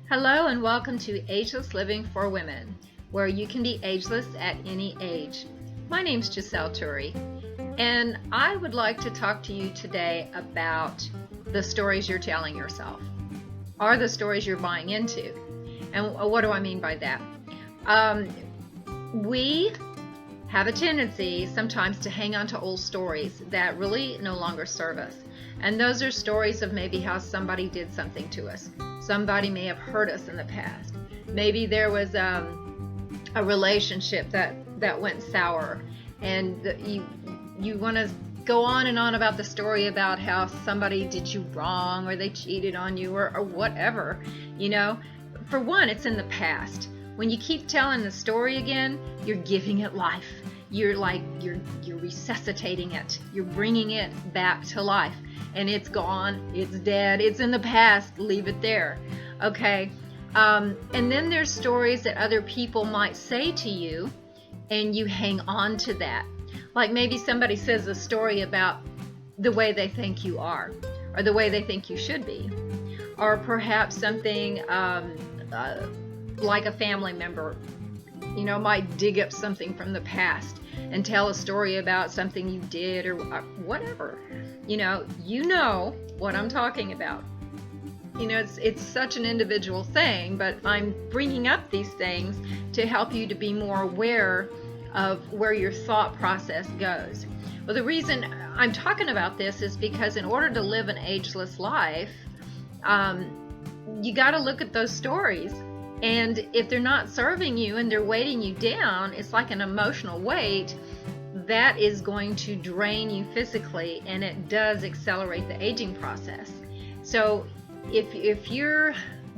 Hello and welcome to Ageless Living for Women, where you can be ageless at any age. My name's Jisele and I would like to talk to you today about the stories you're telling yourself, or the stories you're buying into. And what do I mean by that? We have a tendency sometimes to hang on to old stories that really no longer serve us. And those are stories of maybe how somebody did something to us. Somebody may have hurt us in the past. Maybe there was a relationship that went sour, and you want to go on and on about the story about how somebody did you wrong, or they cheated on you, or whatever. You know, for one, it's in the past. When you keep telling the story again, you're giving it life. You're resuscitating it. You're bringing it back to life. And it's gone, it's dead, it's in the past, leave it there. Okay? And then there's stories that other people might say to you, and you hang on to that. Like maybe somebody says a story about the way they think you are, or the way they think you should be. Or perhaps something like a family member, might dig up something from the past and tell a story about something you did or whatever. You know what I'm talking about. It's such an individual thing, but I'm bringing up these things to help you to be more aware of where your thought process goes. Well, the reason I'm talking about this is because in order to live an ageless life, you got to look at those stories. And if they're not serving you and they're weighting you down, it's like an emotional weight that is going to drain you physically, and it does accelerate the aging process. So if you're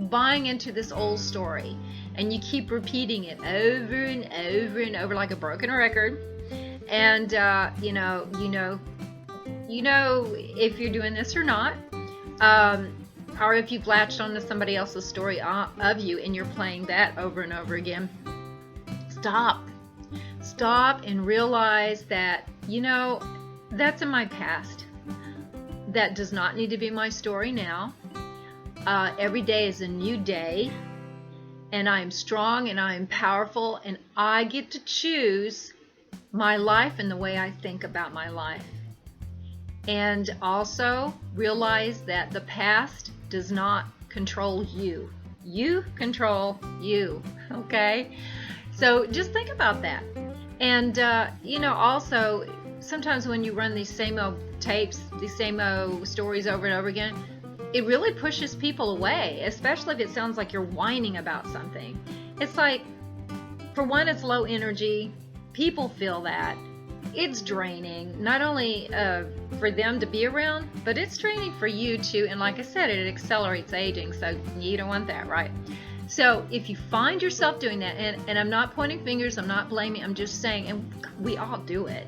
buying into this old story and you keep repeating it over and over and over like a broken record, and if you're doing this or not, or if you've latched onto somebody else's story of you and you're playing that over and over again, stop and realize that, that's in my past. That does not need to be my story now. Every day is a new day, and I am strong and I am powerful, and I get to choose my life and the way I think about my life. And also realize that the past does not control you. You control you, okay? So just think about that. And, also, sometimes when you run these same old tapes, these same old stories over and over again, it really pushes people away, especially if it sounds like you're whining about something. It's like, for one, it's low energy. People feel that. It's draining, not only for them to be around, but it's draining for you too. And like I said, it accelerates aging, so you don't want that, right? So if you find yourself doing that, and I'm not pointing fingers, I'm not blaming, I'm just saying, and we all do it.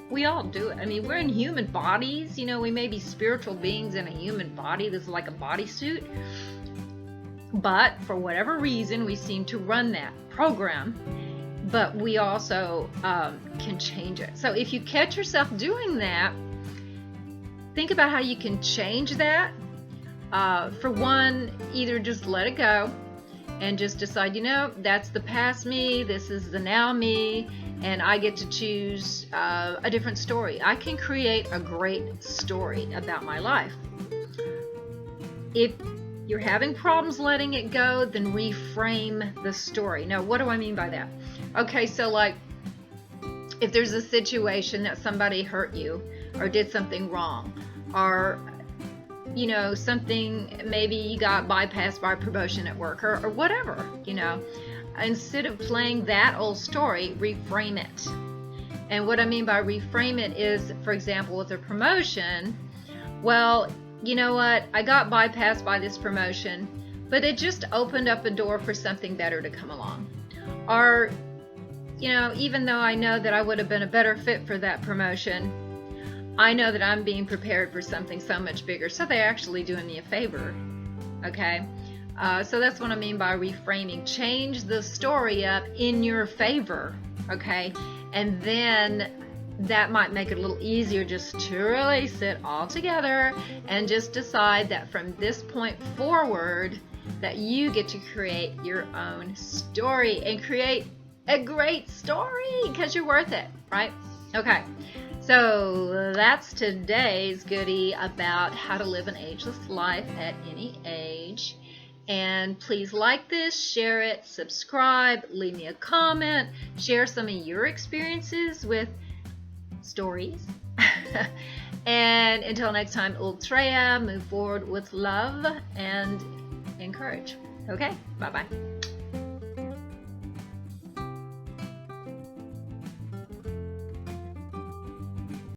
We all do it. I mean, we're in human bodies. We may be spiritual beings in a human body. This is like a bodysuit. But for whatever reason, we seem to run that program. But we also can change it. So if you catch yourself doing that, think about how you can change that. For one, either just let it go and just decide, that's the past me, this is the now me, and I get to choose a different story. I can create a great story about my life. If you're having problems letting it go, then reframe the story. Now, what do I mean by that? Okay, so like, if there's a situation that somebody hurt you or did something wrong, or something, maybe you got bypassed by promotion at work, or whatever, instead of playing that old story, reframe it. And what I mean by reframe it is, for example, with a promotion, well, you know what, I got bypassed by this promotion, but it just opened up a door for something better to come along. Or, even though I know that I would have been a better fit for that promotion, I know that I'm being prepared for something so much bigger. So they're actually doing me a favor. Okay? So that's what I mean by reframing. Change the story up in your favor. Okay? And then that might make it a little easier just to release it all together and just decide that from this point forward, that you get to create your own story and create a great story because you're worth it, right? Okay, so that's today's goodie about how to live an ageless life at any age. And please like this, share it, subscribe, leave me a comment, share some of your experiences with stories. And until next time, Ultreya, move forward with love and encourage. Okay, bye-bye.